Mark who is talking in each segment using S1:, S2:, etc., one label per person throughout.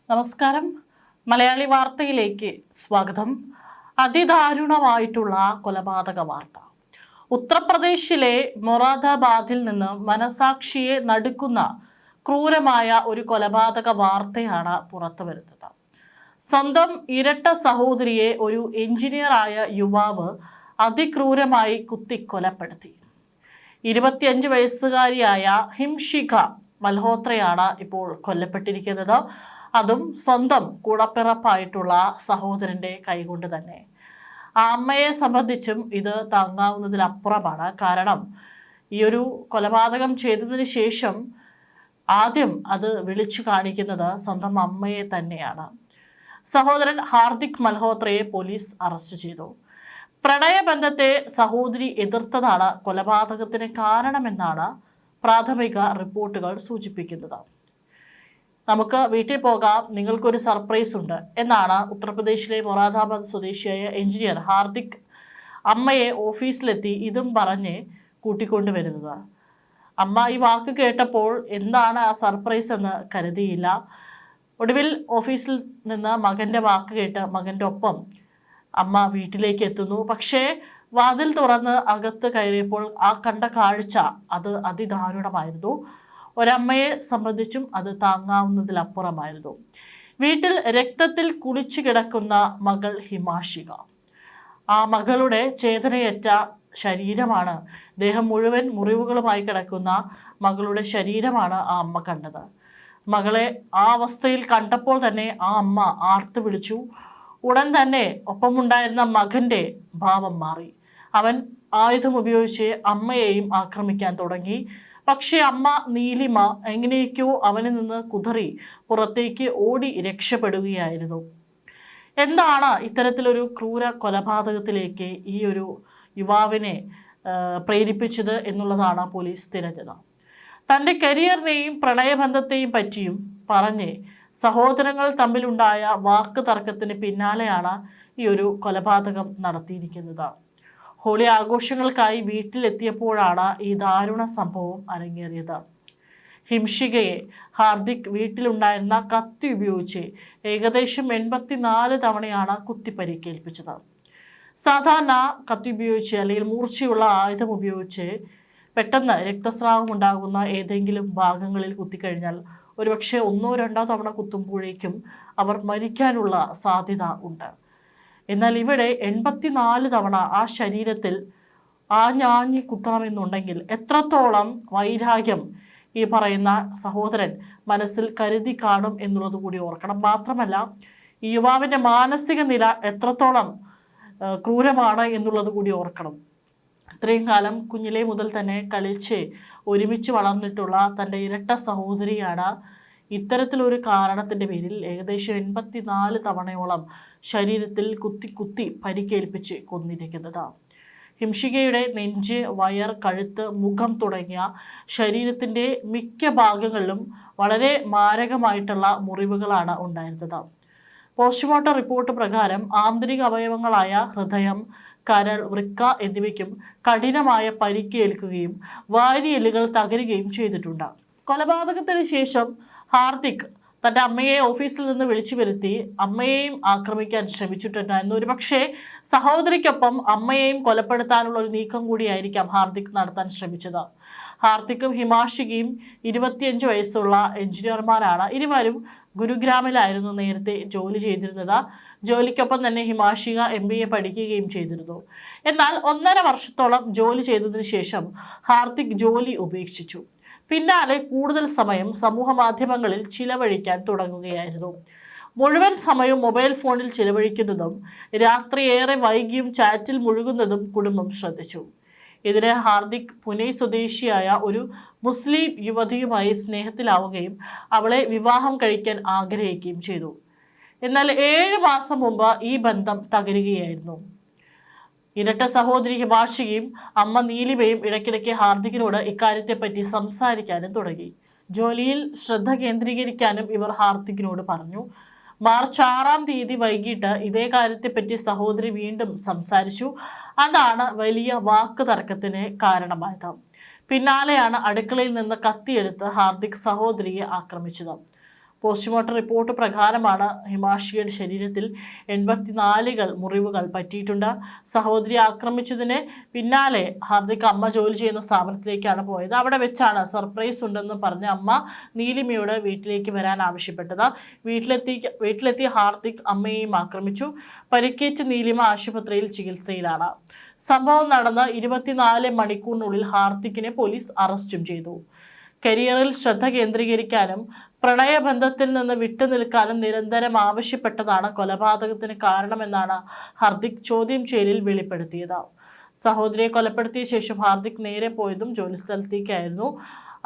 S1: നമസ്കാരം. മലയാളി വാർത്തയിലേക്ക് സ്വാഗതം. അതിദാരുണമായിട്ടുള്ള കൊലപാതക വാർത്ത. ഉത്തർപ്രദേശിലെ മൊറാദാബാദിൽ നിന്ന് മനസാക്ഷിയെ നടുക്കുന്ന ക്രൂരമായ ഒരു കൊലപാതക വാർത്തയാണ് പുറത്തു വരുന്നത്. സ്വന്തം ഇരട്ട സഹോദരിയെ ഒരു എഞ്ചിനീയറായ യുവാവ് അതിക്രൂരമായി കുത്തിക്കൊലപ്പെടുത്തി. 25 വയസ്സുകാരിയായ ഹിംഷിക മൽഹോത്രയാണ് ഇപ്പോൾ കൊല്ലപ്പെട്ടിരിക്കുന്നത്. അതും സ്വന്തം കൂടപ്പിറപ്പായിട്ടുള്ള സഹോദരൻ്റെ കൈകൊണ്ട് തന്നെ. ആ അമ്മയെ സംബന്ധിച്ചും ഇത് താങ്ങാവുന്നതിലപ്പുറമാണ്. കാരണം ഈ ഒരു കൊലപാതകം ചെയ്തതിന് ശേഷം ആദ്യം അത് വിളിച്ചു കാണിക്കുന്നത് സ്വന്തം അമ്മയെ തന്നെയാണ്. സഹോദരൻ ഹാർദിക് മൽഹോത്രയെ പോലീസ് അറസ്റ്റ് ചെയ്തു. പ്രണയബന്ധത്തെ സഹോദരി എതിർത്തതാണ് കൊലപാതകത്തിന് കാരണമെന്നാണ് പ്രാഥമിക റിപ്പോർട്ടുകൾ സൂചിപ്പിക്കുന്നത്. നമുക്ക് വീട്ടിൽ പോകാം, നിങ്ങൾക്കൊരു സർപ്രൈസ് ഉണ്ട് എന്നാണ് ഉത്തർപ്രദേശിലെ മൊറാദാബാദ് സ്വദേശിയായ എഞ്ചിനീയർ ഹാർദിക് അമ്മയെ ഓഫീസിലെത്തി ഇതും പറഞ്ഞ് കൂട്ടിക്കൊണ്ടുവരുന്നത്. അമ്മ ഈ വാക്ക് കേട്ടപ്പോൾ എന്താണ് ആ സർപ്രൈസ് എന്ന് കരുതിയില്ല. ഒടുവിൽ ഓഫീസിൽ നിന്ന് മകൻ്റെ വാക്ക് കേട്ട് മകൻ്റെ ഒപ്പം അമ്മ വീട്ടിലേക്ക് എത്തുന്നു. പക്ഷേ വാതിൽ തുറന്ന് അകത്ത് കയറിയപ്പോൾ ആ കണ്ട കാഴ്ച അത് അതിദാരുണമായിരുന്നു. ഒരമ്മയെ സംബന്ധിച്ചും അത് താങ്ങാവുന്നതിലപ്പുറമായിരുന്നു. വീട്ടിൽ രക്തത്തിൽ കുളിച്ചു കിടക്കുന്ന മകൾ ഹിമാഷിക. ആ മകളുടെ ചേതനയേറ്റ ശരീരമാണ്, ദേഹം മുഴുവൻ മുറിവുകളുമായി കിടക്കുന്ന മകളുടെ ശരീരമാണ് ആ അമ്മ കണ്ടത്. മകളെ ആ അവസ്ഥയിൽ കണ്ടപ്പോൾ തന്നെ ആ അമ്മ ആർത്തു വിളിച്ചു. ഉടൻ തന്നെ ഒപ്പമുണ്ടായിരുന്ന മകൻ്റെ ഭാവം മാറി. അവൻ ആയുധം ഉപയോഗിച്ച് അമ്മയെയും ആക്രമിക്കാൻ തുടങ്ങി. പക്ഷേ അമ്മ നീലിമ എങ്ങനെയൊക്കെയോ അവനിൽ നിന്ന് കുതറി പുറത്തേക്ക് ഓടി രക്ഷപ്പെടുകയായിരുന്നു. എന്താണ് ഇത്തരത്തിലൊരു ക്രൂര കൊലപാതകത്തിലേക്ക് ഈ ഒരു യുവാവിനെ പ്രേരിപ്പിച്ചത് എന്നുള്ളതാണ് പോലീസ് തിരഞ്ഞത്. തൻ്റെ കരിയറിനെയും പ്രണയബന്ധത്തെയും പറ്റിയും പറഞ്ഞ് സഹോദരങ്ങൾ തമ്മിലുണ്ടായ വാക്ക് തർക്കത്തിന് പിന്നാലെയാണ് ഈ ഒരു കൊലപാതകം നടത്തിയിരിക്കുന്നത്. ഹോളി ആഘോഷങ്ങൾക്കായി വീട്ടിലെത്തിയപ്പോഴാണ് ഈ ദാരുണ സംഭവം അരങ്ങേറിയത്. ഹിംഷികയെ ഹാർദിക് വീട്ടിലുണ്ടായിരുന്ന കത്തി ഉപയോഗിച്ച് ഏകദേശം 84 തവണയാണ് കുത്തിപ്പരിക്കേൽപ്പിച്ചത്. സാധാരണ കത്തി ഉപയോഗിച്ച് അല്ലെങ്കിൽ മൂർച്ചയുള്ള ആയുധം ഉപയോഗിച്ച് പെട്ടെന്ന് രക്തസ്രാവം ഉണ്ടാകുന്ന ഏതെങ്കിലും ഭാഗങ്ങളിൽ കുത്തിക്കഴിഞ്ഞാൽ ഒരുപക്ഷെ 1-2 തവണ കുത്തുമ്പോഴേക്കും അവർ മരിക്കാനുള്ള സാധ്യത ഉണ്ട്. എന്നാൽ ഇവിടെ 84 തവണ ആ ശരീരത്തിൽ ആഞ്ഞാഞ്ഞി കുത്തണമെന്നുണ്ടെങ്കിൽ എത്രത്തോളം വൈരാഗ്യം ഈ പറയുന്ന സഹോദരൻ മനസ്സിൽ കരുതി കാണും എന്നുള്ളത് കൂടി ഓർക്കണം. മാത്രമല്ല ഈ യുവാവിൻ്റെ മാനസിക നില എത്രത്തോളം ക്രൂരമാണ് എന്നുള്ളത് കൂടി ഓർക്കണം. ഇത്രയും കാലം കുഞ്ഞിലെ മുതൽ തന്നെ കളിച്ച് ഒരുമിച്ച് വളർന്നിട്ടുള്ള തൻ്റെ ഇരട്ട സഹോദരിയാണ് ഇത്തരത്തിലൊരു കാരണത്തിൻ്റെ പേരിൽ ഏകദേശം 84 തവണയോളം ശരീരത്തിൽ കുത്തി പരിക്കേൽപ്പിച്ച് കൊന്നിരിക്കുന്നത്. ഹിംഷികയുടെ നെഞ്ച്, വയർ, കഴുത്ത്, മുഖം തുടങ്ങിയ ശരീരത്തിൻ്റെ മിക്ക ഭാഗങ്ങളിലും വളരെ മാരകമായിട്ടുള്ള മുറിവുകളാണ് ഉണ്ടായിരുന്നത്. പോസ്റ്റ്മോർട്ടം റിപ്പോർട്ട് പ്രകാരം ആന്തരിക അവയവങ്ങളായ ഹൃദയം, കരൾ, വൃക്ക എന്നിവയ്ക്കും കഠിനമായ പരിക്കേൽക്കുകയും വാരിയെല്ലുകൾ തകരുകയും ചെയ്തിട്ടുണ്ട്. കൊലപാതകത്തിന് ശേഷം ഹാർദിക് തൻ്റെ അമ്മയെ ഓഫീസിൽ നിന്ന് വിളിച്ചു വരുത്തി അമ്മയെയും ആക്രമിക്കാൻ ശ്രമിച്ചിട്ടുണ്ടായിരുന്നു. ഒരുപക്ഷെ സഹോദരിക്കൊപ്പം അമ്മയെയും കൊലപ്പെടുത്താനുള്ള ഒരു നീക്കം കൂടിയായിരിക്കാം ഹാർദിക് നടത്താൻ ശ്രമിച്ചത്. ഹാർദിക്കും ഹിമാഷികയും 25 വയസ്സുള്ള എഞ്ചിനീയർമാരാണ്. ഇരുവരും ഗുരുഗ്രാമിലായിരുന്നു നേരത്തെ ജോലി ചെയ്തിരുന്നത്. ജോലിക്കൊപ്പം തന്നെ ഹിമാഷിക MBA പഠിക്കുകയും ചെയ്തിരുന്നു. എന്നാൽ 1.5 വർഷത്തോളം ജോലി ചെയ്തതിനു ശേഷം ഹാർദിക് ജോലി ഉപേക്ഷിച്ചു. പിന്നാലെ കൂടുതൽ സമയം സമൂഹ മാധ്യമങ്ങളിൽ ചിലവഴിക്കാൻ തുടങ്ങുകയായിരുന്നു. മുഴുവൻ സമയവും മൊബൈൽ ഫോണിൽ ചിലവഴിക്കുന്നതും രാത്രി ഏറെ വൈകിയും ചാറ്റിൽ മുഴുകുന്നതും കുടുംബം ശ്രദ്ധിച്ചു. ഇതിന് ഹാർദിക് പുനെ സ്വദേശിയായ ഒരു മുസ്ലിം യുവതിയുമായി സ്നേഹത്തിലാവുകയും അവളെ വിവാഹം കഴിക്കാൻ ആഗ്രഹിക്കുകയും ചെയ്തു. എന്നാൽ 7 മാസം മുമ്പ് ഈ ബന്ധം തകരുകയായിരുന്നു. ഇരട്ട സഹോദരി ഹിമാഷികയും അമ്മ നീലിമയും ഇടയ്ക്കിടയ്ക്ക് ഹാർദിക്കിനോട് ഇക്കാര്യത്തെപ്പറ്റി സംസാരിക്കാനും തുടങ്ങി. ജോലിയിൽ ശ്രദ്ധ കേന്ദ്രീകരിക്കാനും ഇവർ ഹാർദിക്കിനോട് പറഞ്ഞു. മാർച്ച് 6-ാം തീയതി വൈകിട്ട് ഇതേ കാര്യത്തെപ്പറ്റി സഹോദരി വീണ്ടും സംസാരിച്ചു. അതാണ് വലിയ വാക്ക് തർക്കത്തിന് കാരണമായത്. പിന്നാലെയാണ് അടുക്കളയിൽ നിന്ന് കത്തിയെടുത്ത് ഹാർദിക് സഹോദരിയെ ആക്രമിച്ചത്. പോസ്റ്റ്മോർട്ടം റിപ്പോർട്ട് പ്രകാരമാണ് ഹിമാൻഷിയുടെ ശരീരത്തിൽ 84 മുറിവുകൾ പറ്റിയിട്ടുണ്ട്. സഹോദരി ആക്രമിച്ചതിന് പിന്നാലെ ഹാർദിക് അമ്മ ജോലി ചെയ്യുന്ന സ്ഥാപനത്തിലേക്കാണ് പോയത്. അവിടെ വെച്ചാണ് സർപ്രൈസ് ഉണ്ടെന്ന് പറഞ്ഞ അമ്മ നീലിമയോട് വീട്ടിലേക്ക് വരാൻ ആവശ്യപ്പെട്ടത്. വീട്ടിലെത്തിയ ഹാർദിക് അമ്മയെയും ആക്രമിച്ചു. പരിക്കേറ്റ നീലിമ ആശുപത്രിയിൽ ചികിത്സയിലാണ്. സംഭവം നടന്ന് 24 മണിക്കൂറിനുള്ളിൽ ഹാർദിക്കിനെ പോലീസ് അറസ്റ്റും ചെയ്തു. കരിയറിൽ ശ്രദ്ധ കേന്ദ്രീകരിക്കാനും പ്രണയബന്ധത്തിൽ നിന്ന് വിട്ടുനിൽക്കാനും നിരന്തരം ആവശ്യപ്പെട്ടതാണ് കൊലപാതകത്തിന് കാരണമെന്നാണ് ഹാർദിക് ചോദ്യം ചെയ്യലിൽ വെളിപ്പെടുത്തിയത്. സഹോദരിയെ കൊലപ്പെടുത്തിയ ശേഷം ഹാർദിക് നേരെ പോയതും ജോലിസ്ഥലത്തേക്കായിരുന്നു.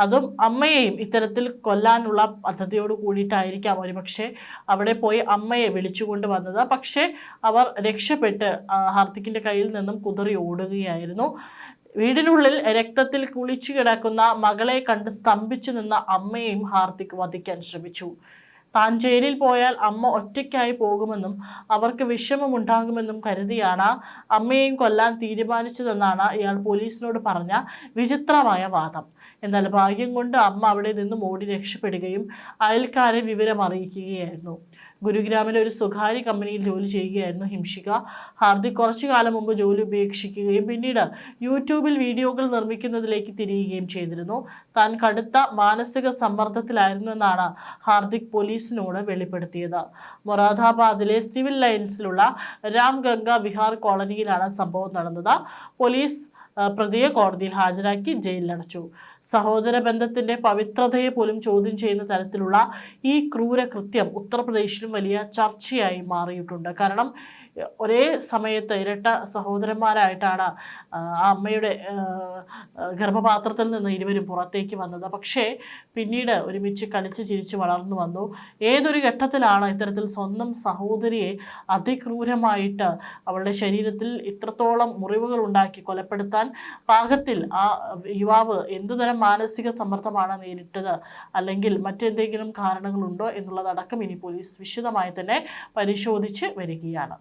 S1: അതും അമ്മയെയും ഇത്തരത്തിൽ കൊല്ലാനുള്ള പദ്ധതിയോട് കൂടിയിട്ടായിരിക്കാം ഒരുപക്ഷെ അവിടെ പോയി അമ്മയെ വിളിച്ചുകൊണ്ട് വന്നത്. പക്ഷേ അവർ രക്ഷപ്പെട്ട് ഹാർദിക്കിൻ്റെ കയ്യിൽ നിന്നും കുതറി ഓടുകയായിരുന്നു. വീടിനുള്ളിൽ രക്തത്തിൽ കുളിച്ചു കിടക്കുന്ന മകളെ കണ്ട് സ്തംഭിച്ചു നിന്ന അമ്മയെയും ഹാർദിക് വധിക്കാൻ ശ്രമിച്ചു. താൻ ജയിലിൽ പോയാൽ അമ്മ ഒറ്റയ്ക്കായി പോകുമെന്നും അവർക്ക് വിഷമമുണ്ടാകുമെന്നും കരുതിയാണ് അമ്മയെയും കൊല്ലാൻ തീരുമാനിച്ചതെന്നാണ് ഇയാൾ പോലീസിനോട് പറഞ്ഞ വിചിത്രമായ വാദം. എന്നാൽ ഭാഗ്യം കൊണ്ട് അമ്മ അവിടെ നിന്നും ഓടി രക്ഷപ്പെടുകയും അയൽക്കാരെ വിവരം അറിയിക്കുകയായിരുന്നു. ഗുരുഗ്രാമിലെ ഒരു സ്വകാര്യ കമ്പനിയിൽ ജോലി ചെയ്യുകയായിരുന്നു ഹിംഷിക. ഹാർദിക് കുറച്ചു കാലം മുമ്പ് ജോലി ഉപേക്ഷിക്കുകയും പിന്നീട് യൂട്യൂബിൽ വീഡിയോകൾ നിർമ്മിക്കുന്നതിലേക്ക് തിരിയുകയും ചെയ്തിരുന്നു. താൻ കടുത്ത മാനസിക സമ്മർദ്ദത്തിലായിരുന്നു എന്നാണ് ഹാർദിക് പോലീസിനോട് വെളിപ്പെടുത്തിയത്. മൊറാദാബാദിലെ സിവിൽ ലൈൻസിലുള്ള രാംഗംഗ വിഹാർ കോളനിയിലാണ് സംഭവം നടന്നത്. പോലീസ് പ്രതിയെ കോടതിയിൽ ഹാജരാക്കി ജയിലിലടച്ചു. സഹോദര ബന്ധത്തിന്റെ പവിത്രതയെ പോലും ചോദ്യം ചെയ്യുന്ന തരത്തിലുള്ള ഈ ക്രൂരകൃത്യം ഉത്തർപ്രദേശിലും വലിയ ചർച്ചയായി മാറിയിട്ടുണ്ട്. കാരണം ഒരേ സമയത്ത് ഇരട്ട സഹോദരന്മാരായിട്ടാണ് ആ അമ്മയുടെ ഗർഭപാത്രത്തിൽ നിന്ന് ഇരുവരും പുറത്തേക്ക് വന്നത്. പക്ഷേ പിന്നീട് ഒരുമിച്ച് കളിച്ച് ചിരിച്ച് വളർന്നു വന്നു. ഏതൊരു ഘട്ടത്തിലാണ് ഇത്തരത്തിൽ സ്വന്തം സഹോദരിയെ അതിക്രൂരമായിട്ട് അവളുടെ ശരീരത്തിൽ ഇത്രത്തോളം മുറിവുകൾ ഉണ്ടാക്കി കൊലപ്പെടുത്താൻ പാകത്തിൽ ആ യുവാവ് എന്തുതരം മാനസിക സമ്മർദ്ദമാണ് നേരിട്ടത്, അല്ലെങ്കിൽ മറ്റെന്തെങ്കിലും കാരണങ്ങളുണ്ടോ എന്നുള്ളതടക്കം ഇനി പോലീസ് വിശദമായി തന്നെ പരിശോധിച്ച് വരികയാണ്.